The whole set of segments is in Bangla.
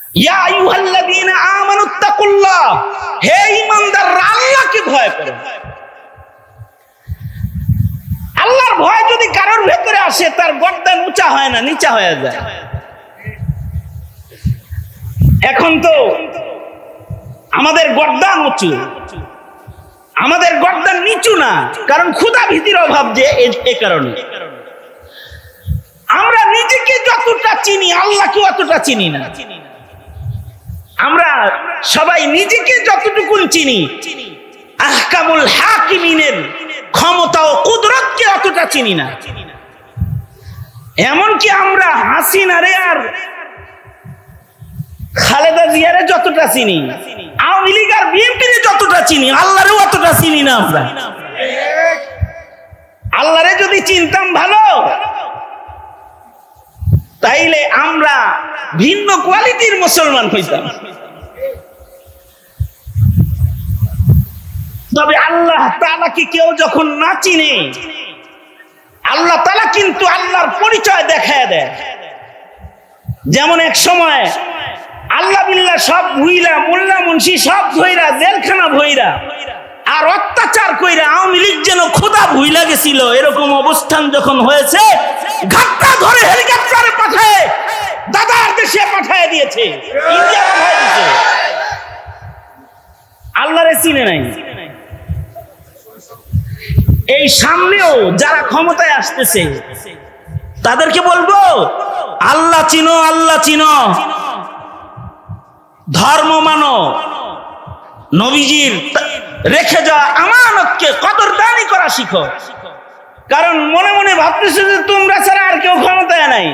ইয়া আইয়ুহাল্লাযীনা আমানুত্তাকুল্লাহ, হে ঈমানদাররা আল্লাহকে ভয় করো। আল্লাহর ভয় যদি কারোর ভেতরে আসে, তার গর্দান উঁচা হয় না, নিচা হয়ে যায়। এখন তো আমাদের গর্দান উঁচু, আমাদের গর্দান নিচু না, কারণ ক্ষুধা ভীতির অভাব, যে এ কারণে আমরা নিজেকে যতটা চিনি আল্লাহকে অতটা চিনি না। আমরা সবাই নিজেকে যতটুকুন চিনি, আহকামুল হাকিমিনের ক্ষমতা ও কুদরতকে অতটা চিনি না। এমনকি আমরা হাসিনারে আর খালেদা জিয়ারে যতটা চিনি, আওয়ামী লীগ আর বিএনপিরে যতটা চিনি, আল্লাহরে অতটা চিনি না। আমরা আল্লাহরে যদি চিনতাম ভালো, তাইলে আমরা ভিন্ন কোয়ালিটির মুসলমান হইতাম। তবে আল্লাহ তাআলাকে কেউ যখন না চিনে, আল্লাহ তাআলা কিন্তু আল্লাহর পরিচয় দেখায় দেয়। যেমন এক সময় আল্লাহ বিল্লাহ সব ভুইরা, মোল্লা মুন্সি সব ধইরা, জেলখানা ভইরা আর অত্যাচার কইরা আওয়ামী লীগ যেন খোদা ভুইলা গেছিল, এরকম অবস্থান যখন হয়েছে, ঘাটটা ধরে হেলিকপ্টারে পাঠায় দাদার দেশে পাঠায় দিয়েছে, ইন্ডিয়া পাঠায় দিয়েছে। আল্লাহরে চিনে নাই। এই সামনেও যারা ক্ষমতায় আসতেছে তাদেরকে বলবো, আল্লাহ চিনো, আল্লাহ চিনো, ধর্ম মানো, নবীজির রেখে যাওয়া আমানতকে কদরদানি করা শিখো। কারণ মনে মনে ভাবতেছে যে তোমরা ছাড়া আর কেউ ক্ষমতায় নাই,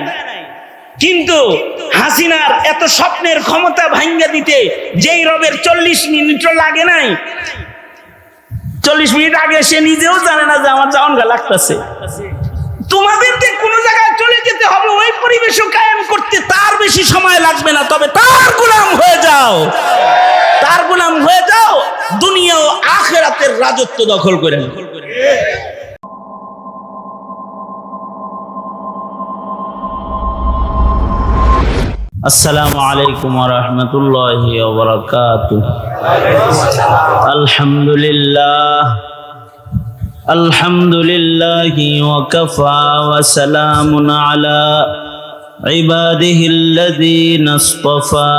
কিন্তু হাসিনার এত স্বপ্নের ক্ষমতা ভাঙ্গা দিতে যেই রবের 40 মিনিটও লাগে নাই, 40 মিনিট আগে সে নিজেও জানে না যে আমার জাওয়ানগা লাগতেছে। তোমাদেরকে কোন জায়গায় চলে যেতে হবে, ওই পরিবেশও কায়েম করতে তার বেশি সময় লাগবে না। তবে তার গোলাম হয়ে যাও, তার গোলাম হয়ে যাও, দুনিয়া ও আখিরাতের রাজত্ব দখল করে নাও। আসসালামু আলাইকুম ওয়া রাহমাতুল্লাহি ওয়া বারাকাতুহু। আলহামদুলিল্লাহ, আলহামদুলিল্লাহি ওয়া কাফা ওয়া সালামুন আলা ইবাদিহিল্লাযীনা ইসতাফা।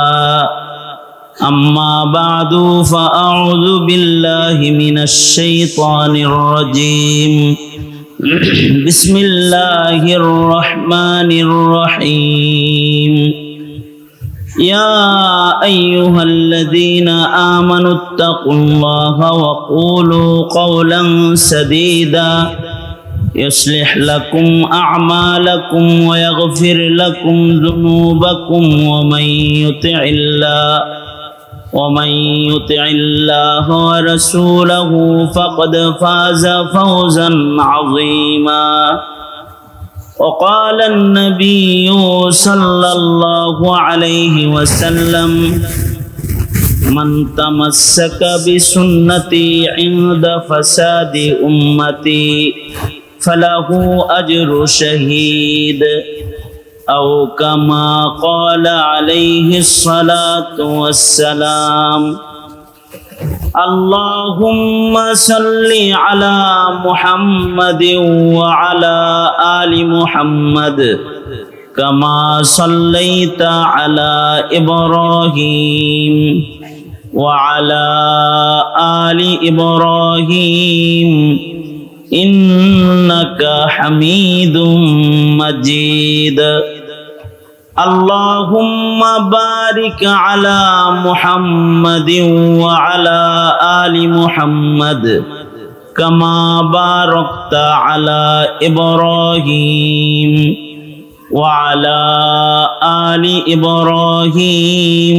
আম্মা বা'দু ফাআউযু বিল্লাহি মিনাশ শাইতানির রাজীম। বিসমিল্লাহির রহমানির রহিম। يا أيها الذين آمنوا اتقوا الله وقولوا قولا سديدا يصلح لكم أعمالكم ويغفر لكم ذنوبكم ومن يطع الله ورسوله فقد فاز فوزا عظيما. وقال النبي صلى الله عليه وسلم من تمسك بسنتي عند فساد أمتي فله أجر شهيد، أو كما قال عليه الصلاة والسلام. اللهم صل على محمد وعلى آل محمد كما صليت على إبراهيم وعلى آل إبراهيم إنك حميد مجيد. اللهم بارك على محمد وعلى آل محمد كما باركت على إبراهيم وعلى آل إبراهيم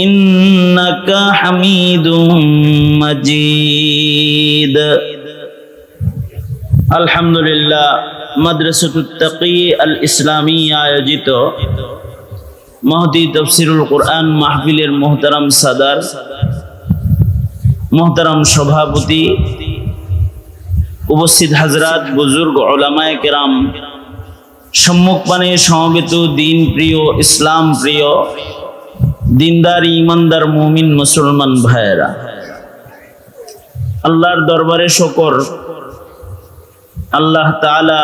إنك حميد مجيد. الحمد لله। মাদ্রাসাতুত তাকি আল ইসলামিয়া আয়োজিত মাহদি তাফসিরুল কোরআন মাহফিলের মোহতারাম সাদার, মোহতারাম সভাপতি, উপস্থিত হাজরাত, বুজুর্গ, উলামায়ে কেরাম, সম্মুখপানে সমবেত দিন প্রিয়, ইসলাম প্রিয়, দিনদার ইমানদার মুমিন মুসলমান ভাইয়েরা, আল্লাহর দরবারে শুকর, আল্লাহ তাআলা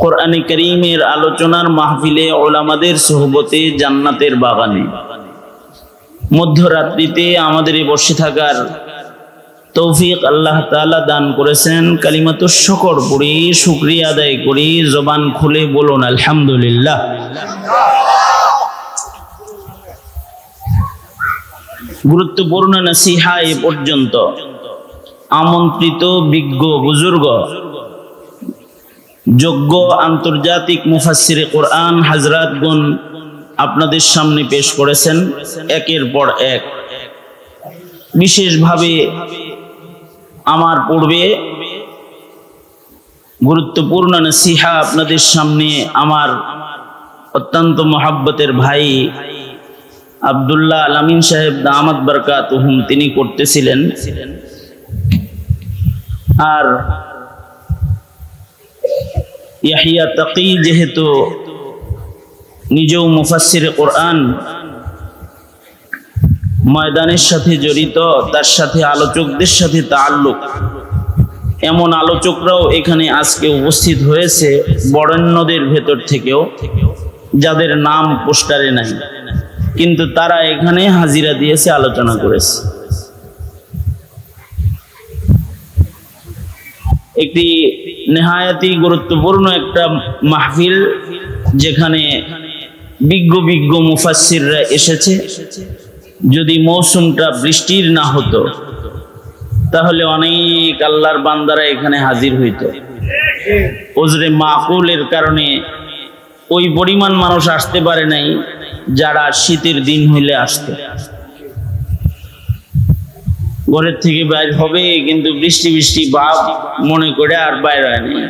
কোরআনে কারীমের আলোচনার মাহফিলে উলামাদের সোহবতে জান্নাতের বাগানে মধ্যরাত্রিতে আমাদের বসে থাকার তৌফিক আল্লাহ তাআলা দান করেছেন। কালিমাতুশ শুকর পড়ি, শুকরিয়া আদায় করি, জবান খুলে বলুন আলহামদুলিল্লাহ। গুরুত্বপূর্ণ নসিহা এ পর্যন্ত। আমন্ত্রিত বিজ্ঞ বুজুর্গ, যোগ্য আন্তর্জাতিক মুফাসসিরে কোরআন হযরতগণ আপনাদের সামনে পেশ করেছেন একের পর এক। বিশেষভাবে আমার পূর্বে গুরুত্বপূর্ণ নসিহা আপনাদের সামনে আমার অত্যন্ত মহব্বতের ভাই আব্দুল্লাহ আল আমিন সাহেব দামাত বারাকাতুহুম তিনি করতেছিলেন। আর ইয়াহিয়া তাকি যেহেতু নিজেও মুফাসসিরে কোরআন, ময়দানের সাথে জড়িত, তার সাথে আলোচকদের সাথে তাআল্লুক, এমন আলোচকরাও এখানে আজকে উপস্থিত হয়েছে বরেণ্যদের ভেতর থেকেও, যাদের নাম পোস্টারে নাই, কিন্তু তারা এখানে হাজিরা দিয়েছে, আলোচনা করেছে। একটি নেহায়াতি গুরুত্বপূর্ণ একটা মাহফিল, যেখানে বিজ্ঞ মুফাসসিররা এসেছে। যদি মৌসুমটা বৃষ্টির না হতো তাহলে অনেক আল্লাহর বান্দারা এখানে হাজির হইতো। ওজরে মাকুলের কারণে ওই পরিমাণ মানুষ আসতে পারে নাই যারা শীতের দিন হইলে আসতো। ঘরের থেকে বাইর হবে কিন্তু বৃষ্টি বৃষ্টি ভাব মনে করে আর বাইর হয় নাই।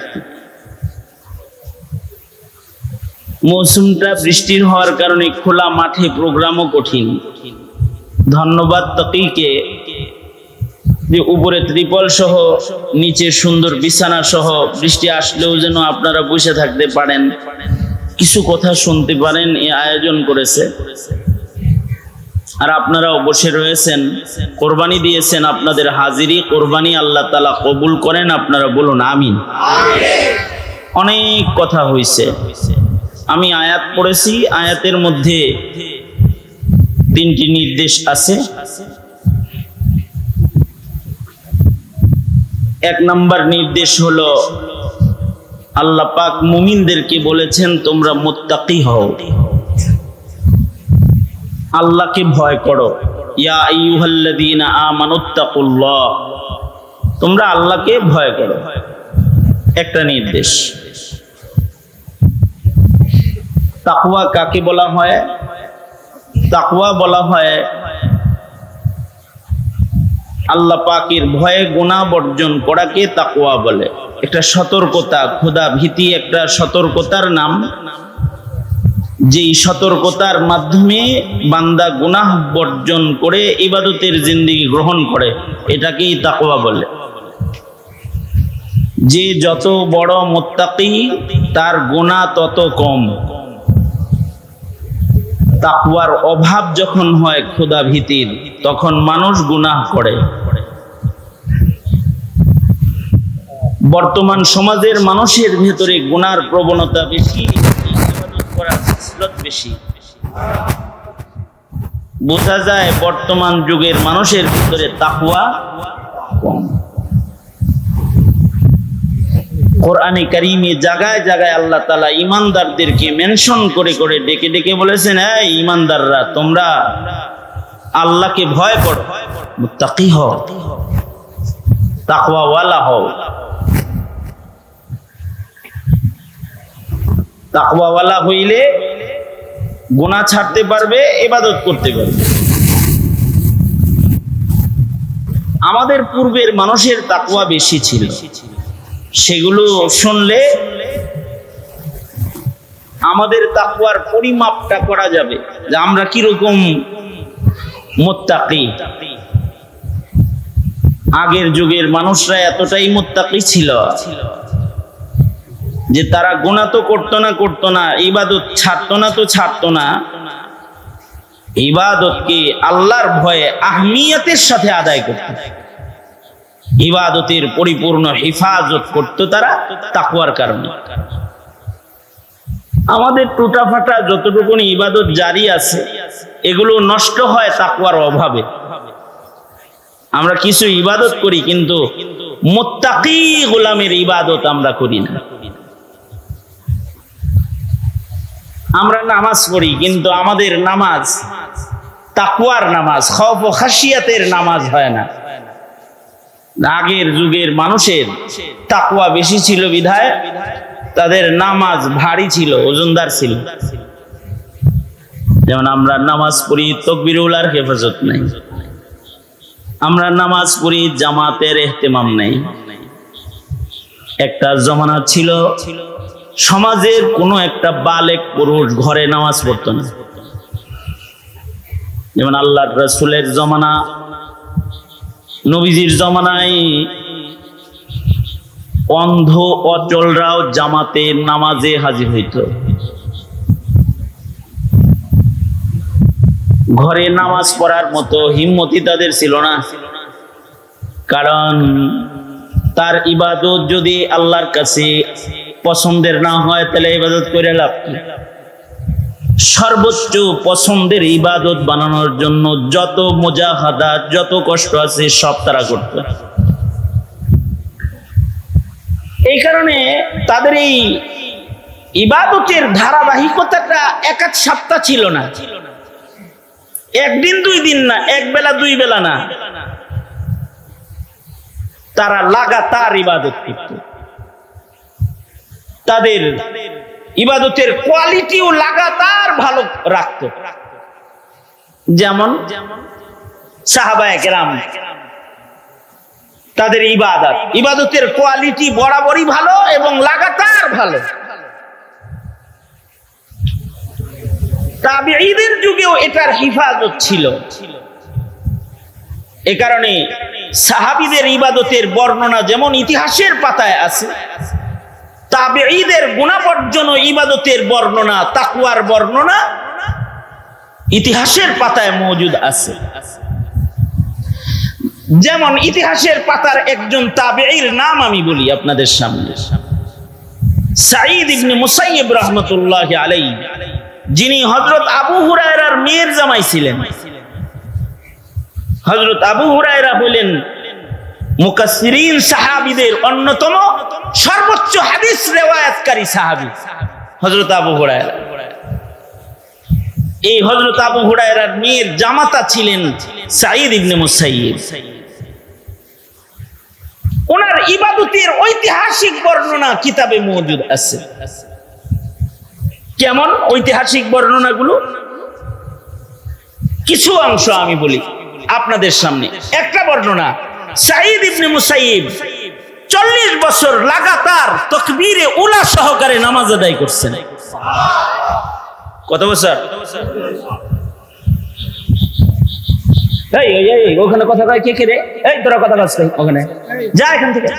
মৌসুমটা বৃষ্টির হওয়ার কারণে খোলা মাঠে প্রোগ্রামও কঠিন। ধন্যবাদ তাকিকে যে উপরে ত্রিপল সহ, নিচে সুন্দর বিছানা সহ, বৃষ্টি আসলেও যেন আপনারা বসে থাকতে পারেন, কিছু কথা শুনতে পারেন, এই আয়োজন করেছে। আর আপনারাও বসে রয়েছেন, কোরবানি দিয়েছেন, আপনাদের হাজিরি কোরবানি আল্লাহ তাআলা কবুল করেন। আপনারা বলুন আমিন। অনেক কথা হয়েছে, আমি আয়াত পড়েছি, আয়াতের মধ্যে 3টি নির্দেশ আছে। 1 নম্বর নির্দেশ হলো আল্লাহ পাক মুমিনদেরকে বলেছেন তোমরা মুত্তাকি হও, আল্লাহকে ভয় করো। ইয়া আইয়ুহাল্লাযীনা আমানুত্তাকুল্লাহ, তোমরা আল্লাহকে ভয় করো, একটা নির্দেশ। তাকওয়া কাকে বলা হয়? তাকওয়া বলা হয় আল্লাহ পাকের ভয়ে গুনাহ বর্জন করাকে তাকওয়া বলে। একটা সতর্কতা, খোদা ভীতি একটা সতর্কতার নাম। যেই সতর্কতার মাধ্যমে বান্দা গুনাহ বর্জন করে ইবাদতের জিন্দেগি গ্রহণ করে, এটাকেই তাকওয়া বলে। যে যত বড় মুত্তাকি তার গুনাহ তত কম। তাকওয়ার অভাব যখন হয় খোদা ভীতির, তখন মানুষ গুনাহ করে। বর্তমান সমাজের মানুষের ভেতরে গুনার প্রবণতা বেশি, ইবাদত করার ফজিলত বেশি। বোঝা যায় বর্তমান যুগের মানুষের ভিতরে তাকওয়া কম। কোরআনে কারীমে জায়গায় জায়গায় আল্লাহ তাআলা ঈমানদারদেরকে মেনশন করে করে ডেকে ডেকে বলেছেন, এই ঈমানদাররা তোমরা আল্লাহকে ভয় করো, মুত্তাকি হও, তাকওয়াওয়ালা হও। তাকওয়াওয়ালা হইলে গুনাহ ছাড়তে পারবে, ইবাদত করতে পারবে। আমাদের পূর্বের মানুষের তাকওয়া বেশি ছিল, সেগুলো শুনলে আমাদের তাকওয়ার পরিমাপটা করা যাবে যে আমরা কিরকম মুত্তাকি। আগের যুগের মানুষরা এতটাই মুত্তাকি ছিল যে তারা গুনাহ তো করতো না, ইবাদত ছাড়তো না, ইবাদতকে আল্লাহর ভয়ে আহমিয়তের সাথে আদায় করত, ইবাদতের পরিপূর্ণ হেফাজত করত তারা তাকওয়ার কারণে। আমাদের টুটাফাটা যতটুকু ইবাদত জারি আছে এগুলো নষ্ট হয় তাকওয়ার অভাবে। আমরা কিছু ইবাদত করি কিন্তু মুত্তাকি গোলামের ইবাদত আমরা করি না। আমরা নামাজ পড়ি কিন্তু আমাদের নামাজ তাকওয়ার নামাজ, খৌফ ও খাশিয়াতের নামাজ হয় না। আগের যুগের মানুষের তাকওয়া বেশি ছিল বিধায় তাদের নামাজ ভারী ছিল, ওজনদার ছিল। যেমন আমরা নামাজ পড়ি তাকবীরুল হেফাজত নাই, আমরা নামাজ পড়ি জামাতের ইহতিমাম নেই। একটা জমানা ছিল সমাজের কোনো একটা বালেক পুরুষ ঘরে নামাজ পড়তো না। যেমন আল্লাহর রাসূলের জমানা, নবীজির জমানায় অন্ধ অচলরাও জামাতে নামাজে হাজির হইত। ঘরে নামাজ পড়ার মতো হিম্মতি তাদের ছিল না, কারণ তার ইবাদত যদি আল্লাহর কাছে পছন্দের না হয় তাহলে ইবাদত করে লাভ কি? সর্বোচ্চ পছন্দের ইবাদত বানানোর জন্য যত মুজাহাদা, যত কষ্ট আছে সব তারা করত। এই কারণে তাদের এই ইবাদতের ধারাবাহিকতাটা এক এক সপ্তাহ ছিল না, একদিন দুই দিন না, এক বেলা দুই বেলা না, তারা লাগাতার ইবাদত করত। তাদের ইবাদতের কোয়ালিটিও লাগাতার ভালো রাখত। যেমন সাহাবায়ে কেরাম, তাদের ইবাদতের কোয়ালিটি বরাবরই ভালো এবং লাগাতার ভালো। তাবেঈদের যুগেও এটার হেফাজত ছিল। এ কারণে সাহাবীদের ইবাদতের বর্ণনা যেমন ইতিহাসের পাতায় আছে, তাবেঈদের গুণাবর্জন ইবাদতের বর্ণনা, তাকওয়ার বর্ণনা ইতিহাসের পাতায় মওজুদ আছে। যেমন ইতিহাসের পাতার একজন তাবেঈর নাম আমি বলি আপনাদের সামনে, সাঈদ ইবনে মুসাইয়্যিব রাহমাতুল্লাহি আলাইহি, যিনি হযরত আবু হুরায়রার মেয়ের জামাই ছিলেন। হযরত আবু হুরায়রা হলেন মুকাসসিরিন সাহাবীদের অন্যতম সর্বোচ্চ হাদিস রিওয়ায়াতকারী সাহাবী হযরত আবু হুরায়রা। এই হযরত আবু হুরায়রার মেয়ের জামাতা ছিলেন সাঈদ ইবনে মুসাইয়্যিব। ওনার ইবাদতের ঐতিহাসিক বর্ণনা কিতাবে মওজুদ আছে। কেমন ঐতিহাসিক বর্ণনাগুলো? কিছু অংশ আমি বলি আপনাদের সামনে। একটা বর্ণনা, সাঈদ ইবনে মুসাইয়্যিব 40 বছর লাগাতার তাকবীরে উলা সহকারে নামাজ আদায় করছেন। কত বছর? এই ওখানে কথা কয় কে রে? এই তোরা কথা বলছ ওখানে, যা এখান থেকে।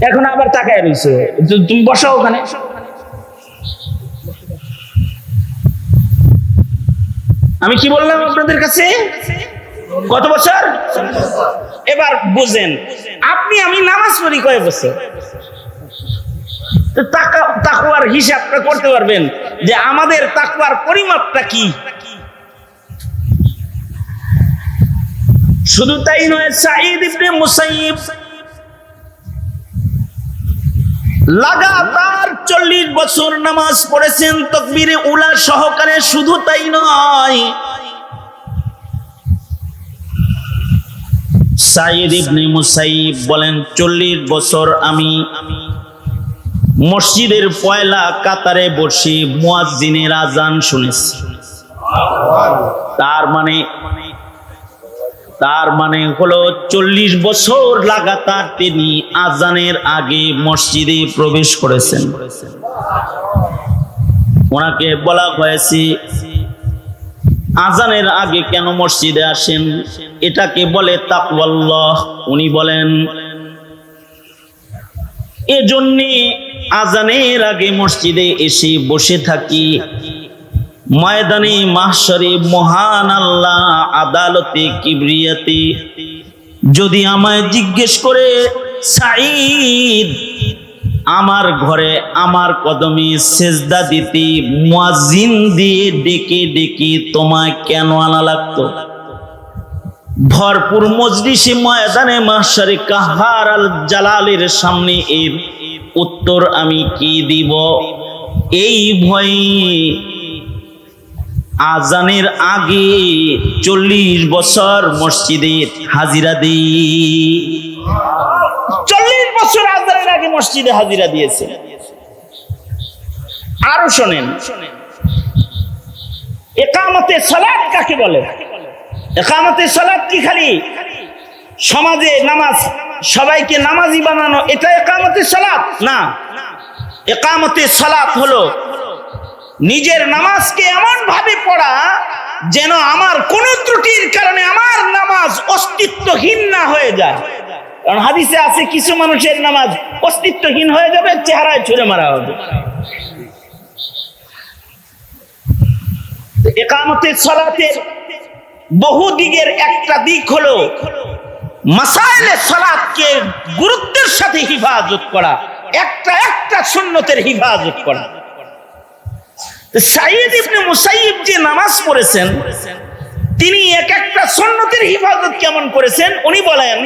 এখন আবার তাকায় রইছো, তুমি বসো ওখানে। আমি কি বললাম আপনাদের কাছে? কত বছর? এবার বুঝেন, আপনি আমি নামাজ পড়ি কয় বছর? তাকওয়ার হিসাবটা করতে পারবেন যে আমাদের তাকওয়ার পরিমাপটা কি। শুধু তাই নয়, সাঈদ ইবনে মুসাইয়্যিব লাগাতার 40 বছর নামাজ পড়েছেন তাকবীরে উলা সহকারে। শুধু তাই নয়, সাঈদ ইবনে মুসাইয়্যিব বলেন 40 বছর আমি মসজিদের পয়লা কাতারে বসে মুয়াজ্জিনের আজান শুনেছি। তার মানে হলো 40 বছর লাগাতার তিনি আজানের আগে মসজিদে প্রবেশ করেছেন। ওনাকে বলা হয়েছে আজানের আগে কেন মসজিদে আসেন? এটাকে বলে তাকওয়াল্লাহ। উনি বলেন এজন্যে আজানের আগে মসজিদে এসে বসে থাকি, ময়দানে মাহশরে মহান আল্লাহ আদালতে কিবরিয়াতে যদি আমায় জিজ্ঞেস করে, সাঈদ আমার ঘরে আমার কদমে সেজদা দিতে মুয়াজ্জিন দিয়ে ডেকে ডেকে তোমায় কেন আনা লাগতো? ভরপুর মজলিসে ময়দানে মাহশরে কাহার আল জালালের সামনে এর উত্তর আমি কি দিব? এই ভয়ে আজানের আগে 40 বছর মসজিদে হাজিরা দিই। 40 বছর আজানের আগে মসজিদে হাজিরা দিয়েছে। আরো শোনেন, ইকামতে সালাত কাকে বলে? ইকামতে সালাত কি খালি সমাজে নামাজ, সবাইকে নামাজি বানানো, এটা ইকামতে সালাত না। ইকামতে সালাত হলো নিজের নামাজকে এমন ভাবে পড়া যেন আমার কোন ত্রুটির কারণে আমার নামাজ অস্তিত্বহীন না হয়ে যায়। কারণ হাদিসে আছে কিছু মানুষের নামাজ অস্তিত্বহীন হয়ে যাবে, চেহারায় ছুঁড়ে মারা হবে। ইকামতে সালাতের বহু দিকের একটা দিক হলো মাসাইলে সালাতকে গুরুত্বের সাথে হিফাজত করা, একটা একটা সুন্নতের হিফাজত করা। সাঈদ ইবনে মুসাইয়িব যে নামাজ পড়েছেন তিনি এক একটা সুন্নতের হিফাজত কেমন করেছেন উনি বলেন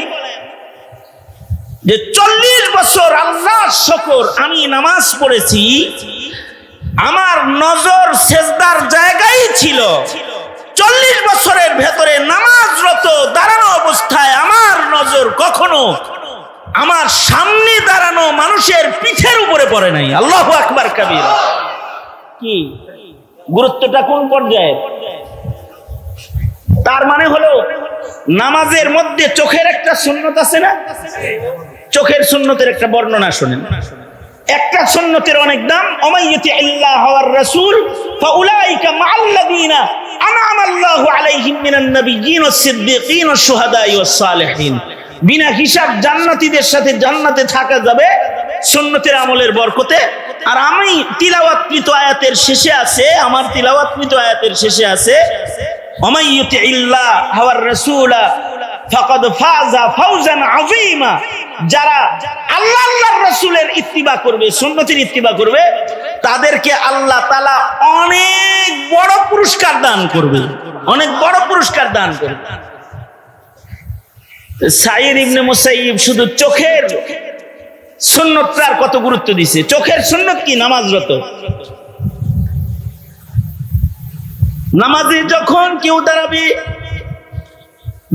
যে 40 বছর আল্লাহর শুকর আমি নামাজ পড়েছি, আমার নজর সেজদার জায়গায় ছিল। 40 বছরের ভেতরে নামাজরত দাঁড়ানো অবস্থায় আমার নজর কখনো আমার সামনে দাঁড়ানো মানুষের পিঠের উপরে পড়ে নাই। আল্লাহু আকবার কাবীরা। কি গুরুত্বটা কোন পর্যায়ে? তার মানে হলো নামাজের মধ্যে চোখের একটা সুন্নত আছে না? চোখের সুন্নতের একটা বর্ণনা শুনেন। একটা সুন্নতের অনেক দাম। ওমাইয়ুতি আল্লাহ ওয়ার রাসূল ফাউলাইকা মাআল্লাযিনা আনআমা আল্লাহু আলাইহিম মিনান নাবিয়্যিন ওয়াস সিদ্দীকিন ওয়াস শুহাদাই ওয়াস সালিহিন। বিনা হিসাব জান্নাতীদের সাথে জান্নাতে থাকা যাবে সুন্নতের আমলের বরকতে। আর আমি তিলাওয়াতকৃত আয়াতের শেষে আছে, আমার তিলাওয়াতকৃত আয়াতের শেষে আছে ওমাইয়ুতি আল্লাহ ওয়ার রাসূলা ফাকাদ ফাযা ফাওজান আযীমা। যারা আল্লাহ আল্লাহর রাসূলের ইত্তিবা করবে, সুন্নতের ইত্তিবা করবে, তাদেরকে আল্লাহ তাআলা অনেক বড় পুরস্কার দান করবে, অনেক বড় পুরস্কার দান করবে। সাঈদ ইবনে মুসাইয়িব শুধু চোখের সুন্নতটার কত গুরুত্ব দিছে। চোখের সুন্নত কি? নামাজরত নামাজে যখন কেউ দাঁড়াবে,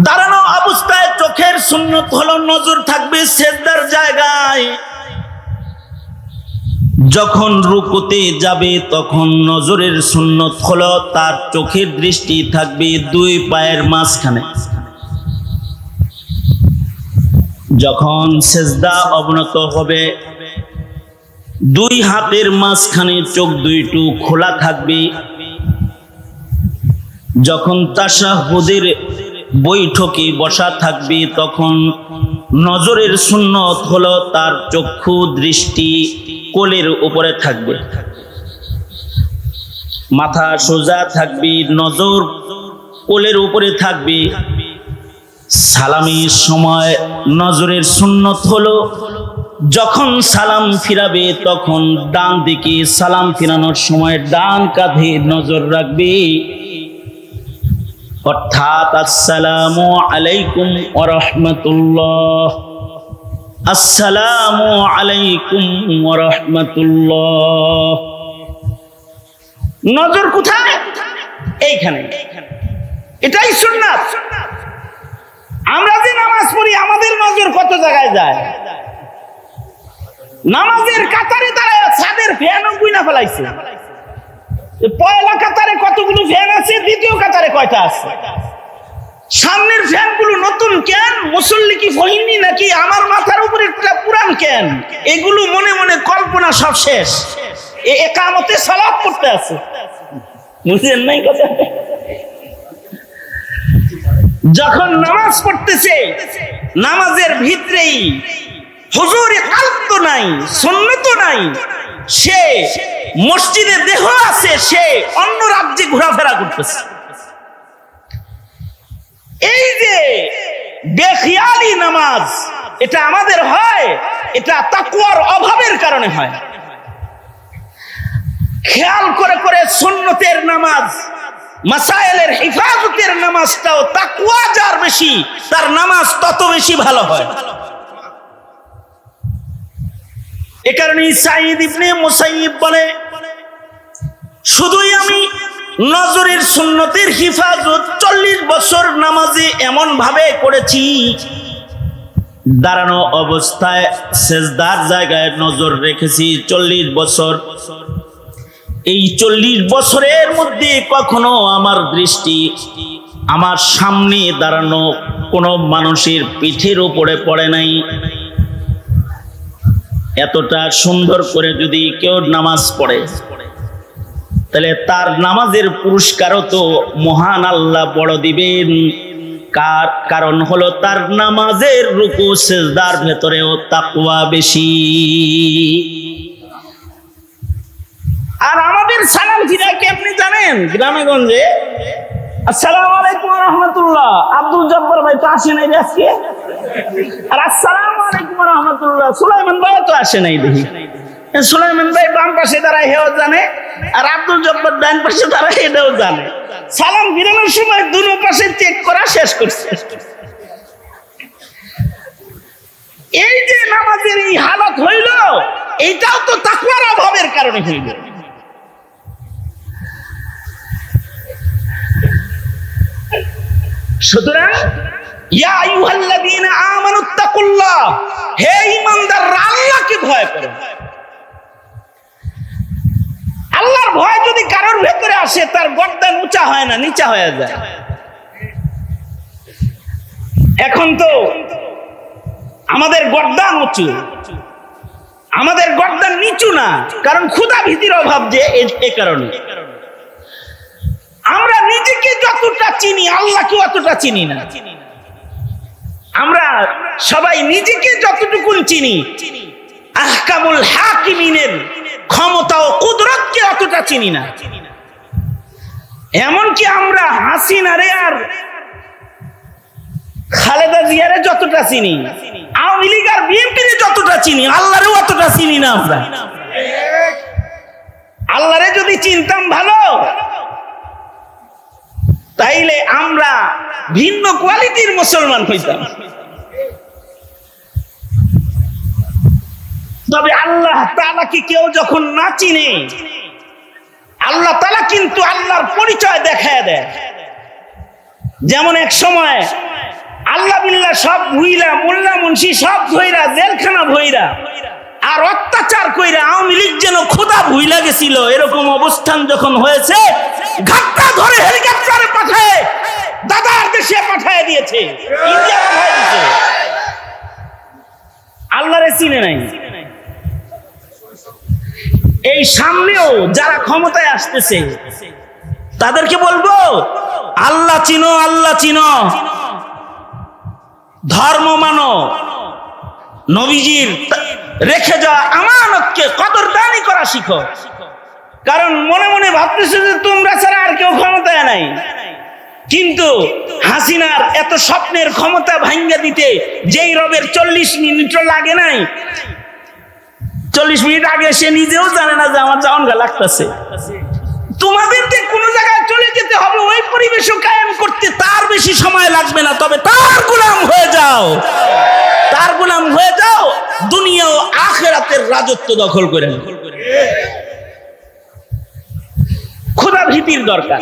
দাঁড়ানো অবস্থায় চোখের সুন্নত হলো নজর থাকবে সেজদার জায়গায়। যখন রুকুতে যাবে তখন নজরের সুন্নত হলো তার চোখের দৃষ্টি থাকবে 2 পায়ের মাঝখানে। যখন সেজদা অবনত হবে 2 হাতের মাঝখানে চোখ 2টো খোলা থাকবে। যখন তাশাহুদের বৈঠকে বসা থাকবে তখন নজরের সুন্নত হলো তার চক্ষু দৃষ্টি কোলের উপরে থাকবে, মাথা সোজা থাকবে, নজর কোলের উপরে থাকবে। সালামের সময় নজরের সুন্নত হলো যখন সালাম ফিরাবে তখন ডান দিকে সালাম ফিরানোর সময় ডান কাঁধে নজর রাখবে, অর্থাৎ আসসালামু আলাইকুম ওয়া রাহমাতুল্লাহ, আসসালামু আলাইকুম ওয়া রাহমাতুল্লাহ। নজর কোথায়? এইখানে। এটাই সুন্নাত। আমরা যে নামাজ পড়ি আমাদের নজর কত জায়গায় যায়? নামাজের কাতারে দাঁড়ায় ছাদের ফ্যানও গুইনা ফেলাইছে। পয়লা কাতারে কতগুলো ফ্যান আছে, দ্বিতীয় কাতারে কয়টা আছে? সামনের ফ্যানগুলো নতুন কেন? মুসল্লি কি ফহিনি নাকি আমার মাথার উপরে একটা পুরান কেন? এগুলো মনে মনে কল্পনা সব শেষ। একামতে সালাত করতে আছে, বুঝলেন নাই কথা? যখন নামাজ পড়তেছে নামাজের ভিতরেই হুজুরে কালব তো নাই, সুন্নত নাই, সে মসজিদে দেহ আছে, সে অন্য রাজ্যে ঘোরাফেরা করতেছে। এই যে বেখিয়ালি নামাজ, এটা আমাদের হয়, এটা তাকওয়ার অভাবের কারণে হয়। খেয়াল করে করে সুন্নতের নামাজ, মাসায়েলের হিফাজতের নামাজটাও তাকওয়া যার বেশি, তার নামাজ তত বেশি ভালো হয়। এ কারণে সাঈদ ইবনে মুসাইয়িব বলে, শুধুই আমি নজরের সুন্নতের হিফাজত 40 বছর নামাজে এমন ভাবে করেছি, দাঁড়ানো অবস্থায় সেজদার জায়গায় নজর রেখেছি 40 বছর। এই 40 বছরের মধ্যে কখনো আমার দৃষ্টি আমার সামনে দাঁড়ানো কোনো মানুষের পিঠের উপরে পড়ে নাই। এতটা সুন্দর করে যদি কেউ নামাজ পড়ে, তাহলে তার নামাজের পুরস্কারও তো মহান আল্লাহ বড় দিবেন। কারণ হলো তার নামাজের রুকু সিজদার ভেতরেও তাকওয়া বেশি। আর আমাদের সালাম ফিরা কি আপনি জানেন? গ্রামে গঞ্জে আসসালামু আলাইকুম ওয়া রাহমাতুল্লাহ, আব্দুল জব্বার ভাই তো আসে নাই আজকে, আর আসসালামু আলাইকুম ওয়া রাহমাতুল্লাহ সুলাইমান ভাই তো আসে নাই। দেখি সুলাইমান ভাই বাম পাশে দাঁড়ায়, হেও জানে, আর আব্দুল জব্বার ডান পাশে দাঁড়ায়, এটাও জানে। সালাম ফিরানোর সময় দুনো পাশে চেক করা শেষ করছে। এই যে নামাজের এই হালত হইল, এইটাও তো তাকওয়ার অভাবের কারণে হইল। সুতরাং ইয়া আইয়ুহাল্লাযীনা আমানুত্তাকুল্লাহ, হে ঈমানদাররা আল্লাহকে ভয় করো। আল্লাহর ভয় যদি কারোর ভেতরে আসে, তার গর্দান উঁচা হয় না, নিচা হয়ে যায়। এখন তো আমাদের গর্দান উঁচু, আমাদের গর্দান নিচু না, কারণ ক্ষুধা ভীতির অভাব। যে এ কারণে আমরা নিজেকে যতটা চিনি, আল্লাহকে অতটা চিনি না। আমরা সবাই নিজেকে যতটুকু চিনি, আহকামুল হাকিমিনের ক্ষমতা ও কুদরতকে অতটা চিনি না। এমনকি আমরা হাসিনারে আর খালেদা জিয়ারে যতটা চিনি, আওয়ামী লীগ আর বিএনপিরে যতটা চিনি, আল্লাহরেও অতটা চিনি না। আমরা আল্লাহরে যদি চিনতাম ভালো, তাইলে আমরা ভিন্ন কোয়ালিটির মুসলমান হইতাম। তবে আল্লাহ তাআলাকে কেউ যখন না চিনে, আল্লাহ তাআলা কিন্তু আল্লাহর পরিচয় দেখায় দেয়। যেমন এক সময় আল্লাহ বিল্লাহ সব ভুইরা, মোল্লা মুন্সি সব ধইরা, জেলখানা ভইরা আর অত্যাচার কইরা আওয়ামী লীগ যেন খোদা ভুইলা গেছিল, এরকম অবস্থান যখন হয়েছে, ঘাটটা ধরে হেলিকপ্টারে পাঠায় দাদার দেশে পাঠায় দিয়েছে, ইন্ডিয়া পাঠায় দিয়েছে। আল্লাহরে চিনে নাই। এই সামনেও যারা ক্ষমতায় আসতেছে, তাদেরকে বলবো আল্লাহ চিনো, আল্লাহ চিনো, ধর্ম মানো, নবীজির রেখে যাওয়া আমানতকে কদরদানি করা শিখো। কারণ মনে মনে ভাবতেছে যে তোমরা ছাড়া আর কেউ ক্ষমতায় নাই, কিন্তু হাসিনার এত স্বপ্নের ক্ষমতা ভাঙ্গা দিতে যেই রবের 40 মিনিটও লাগে নাই, 40 মিনিট আগে সে নিজেও জানে না যে আমার জাওয়ান গা লাগতেছে। তোমাদেরকে কোন জায়গায় চলে যেতে হবে, ওই পরিবেশও কায়েম করতে তার বেশি সময় লাগবে না। তবে তার গোলাম হয়ে যাও, তার গোলাম হয়ে যাও, দুনিয়া ও আখিরাতের রাজত্ব দখল করে নাও। খোদা ভীতির দরকার।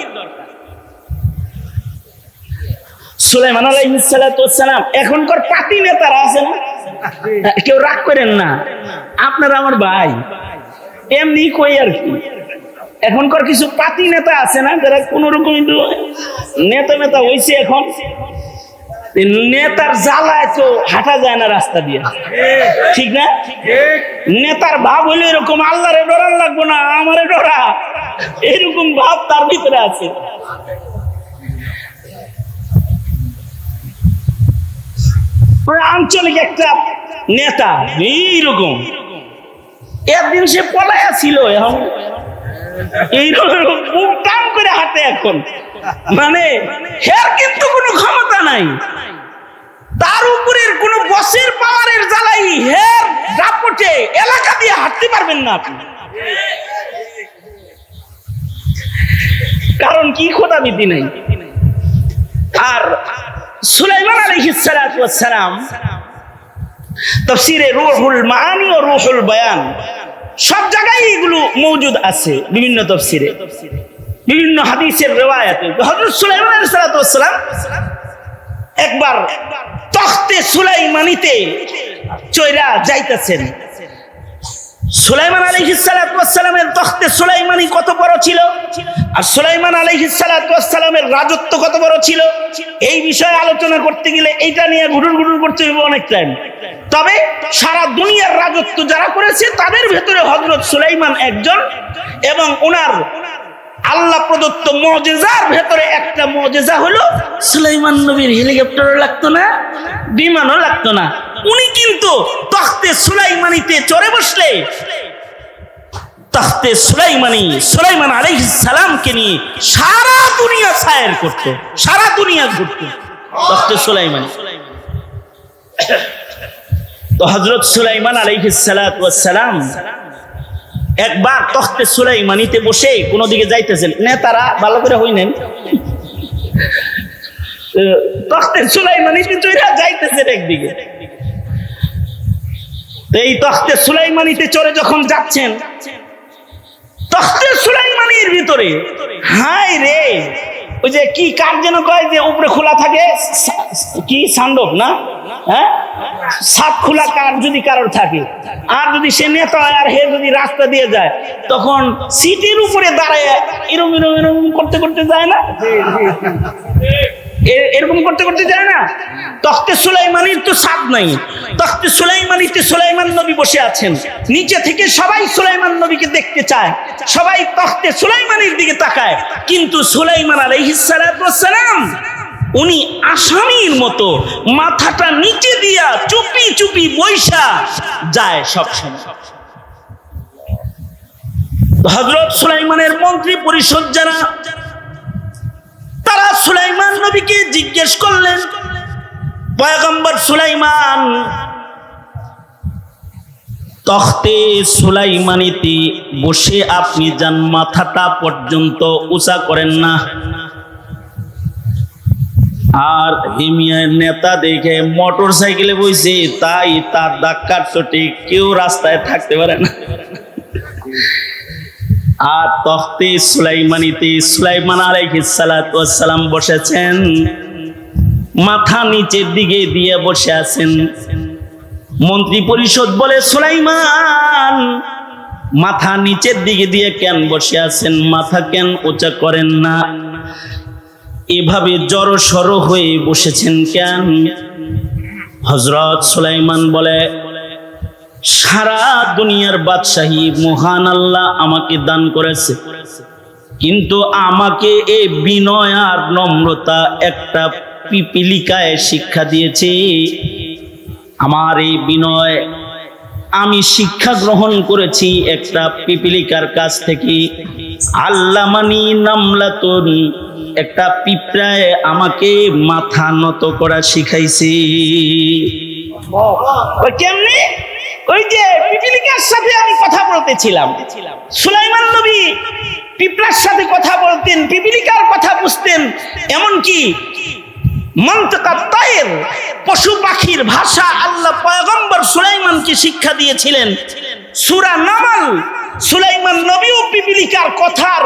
সুলাইমান আলাইহিস সালাতু ওয়াস সালাম, এখনকার পাতি নেতারা আছে না, কেউ রাগ করেন না, আপনারা আমার ভাই, এমনি কই আর কি। এখনকার কিছু পাতি নেতা আছে না, যারা কোন রকম নেতা হইছে, এখন নেতার জ্বালায় তো হাঁটা যায় না রাস্তা দিয়ে, ঠিক না? নেতার ভাব হইলে এরকম, আল্লাহরে ডরান লাগবো না, আমারে ডরা, এরকম ভাব তার ভিতরে আছে। আঞ্চলিক একটা নেতা এইরকম, একদিন সে পলায়া ছিল, এখন এইরকম মুখ টান করে হাঁটে এখন, মানে হের কিন্তু কোনো ক্ষমতা নাই, তার উপরের কোন বসের পাওয়ারের জ্বালাই হের দাপটে এলাকা দিয়ে হাঁটতে পারবেন না আপনি। কারণ কি খোদাবিধি নাই। আর সুলাইমান আলাইহিস সালাতু ওয়াস সালাম তাফসীরে রূহুল মাআনি ও রূহুল বয়ান সব জায়গায় এগুলো মওজুদ আছে, বিভিন্ন তাফসীরে, বিভিন্ন হাদিসের রিওয়ায়াতে। হযরত সুলাইমান আলাইহিস সালাতু ওয়াস সালাম একবার তখতে সুলাইমানিতে চইরা যাইতেছেন। সুলাইমান আলাইহিস সালাতু ওয়াস সালামের তখতে সুলাইমানি কত বড় ছিল, আর সুলাইমান আলাইহিস সালাতু ওয়াস সালামের রাজত্ব কত বড় ছিল, এই বিষয়ে আলোচনা করতে গেলে এইটা নিয়ে ঘুরুর ঘুরুর করতে হবে অনেক টাইম। তবে সারা দুনিয়ার রাজত্ব যারা করেছে তাদের ভেতরে হযরত সুলাইমান একজন, এবং ওনার আল্লাহ প্রদত্ত মুজিজার ভেতরে একটা মুজিজা হলো সুলাইমান নবীর হেলিকপ্টারও লাগতো না, বিমানও লাগতো না। উনি কিন্তু তখতে সুলাইমানিতে চড়ে বসলে তখতে সুলাইমান আলাইহিস সালামকে নিয়ে সারা দুনিয়া সায়ের করতো, সারা দুনিয়া ঘুরতো তখতে সুলাইমানি। তো হযরত সুলাইমান আলাইহিস সালাতু ওয়াস সালাম একবার তখতে সুলাইমানিতে বসে কোন দিকে যাইতেছেন, নেতারা ভালো করে হইলেন, তখতে সুলাইমানিতে চড়ে যাইতেছেন একদিকে। তো এই তখতে সুলাইমানিতে চড়ে যখন যাচ্ছেন, তখতে সুলাইমানির ভিতরে হায় রে, ওই যে কি কার যেন কয় যে উপরে খোলা থাকে, কি সান্ডব না, হ্যাঁ, সাত খোলা কার যদি কারোর থাকে, আর যদি সে নেতা হয় আর হে যদি রাস্তা দিয়ে যায়, তখন সিটির উপরে দাঁড়ায় এরকম এরকম এরকম করতে করতে যায় না, এরকম করতে করতে যায় না। তখতে সুলাইমানির তো ছাদ নাই, তখতে সুলাইমানিতে সুলাইমান নবী বসে আছেন, নিচে থেকে সবাই সুলাইমান নবীকে দেখতে চায়, সবাই তখতে সুলাইমানির দিকে তাকায়, কিন্তু সুলাইমান আলাইহিস সালাতু ওয়াস সালাম উনি আসামির মতো মাথাটা নিচে দিয়া চুপি চুপি বৈশা যায় সবসময়। হযরত সুলাইমানের মন্ত্রী পরিষদ যারা, তারা সুলাইমান নবীকে জিজ্ঞেস করলেন, পয়গম্বর সুলাইমান, তখতে সুলাইমানিতে বসে আপনি যান মাথাটা পর্যন্ত উঁচা করেন না, আর হিমিয়ার নেতা দেখে মোটর সাইকেলে বইছে, তাই তার ধাক্কার চোটে কেউ রাস্তায় থাকতে পারে না। আর তখতে সুলাইমানিতে সুলাইমান আলাইহিস সালাতু ওয়াস সালাম বসেছেন, মাথা নিচের দিকে দিয়ে বসে আছেন। মন্ত্রী পরিষদ বলে, সুলাইমান মাথা নিচের দিকে দিয়ে কেন বসে আছেন, মাথা কেন উঁচা করেন না, এভাবে জড়সড় হয়ে বসেছেন কেন? হযরত সুলাইমান বলে, সারা দুনিয়ার বাদশাহী মহান আল্লাহ আমাকে দান করেছে, কিন্তু আমাকে এই বিনয় আর নম্রতা একটা পিপিলিকায় শিক্ষা দিয়েছে। আমার এই বিনয় আমি শিক্ষা গ্রহণ করেছি একটা পিপিলিকার কাছ থেকে। আল্লামানি নামলাতুন, একটা পিঁপড়ায় আমাকে মাথা নত করা শিখাইছে। কেমনে? ওই যে পিপিলিকার সাথে আমি কথা বলতেছিলাম, সুলাইমান নবী পিঁপড়ার সাথে কথা বলতেন, পিপিলিকার কথা বুঝতেন, এমনকি মন্তকাত তায়ের পশু পাখির ভাষা আল্লাহ পয়গম্বর সুলাইমানকে শিক্ষা দিয়েছিলেন। সূরা নামল সুলাইমান নবীও পিপিলিকার কথার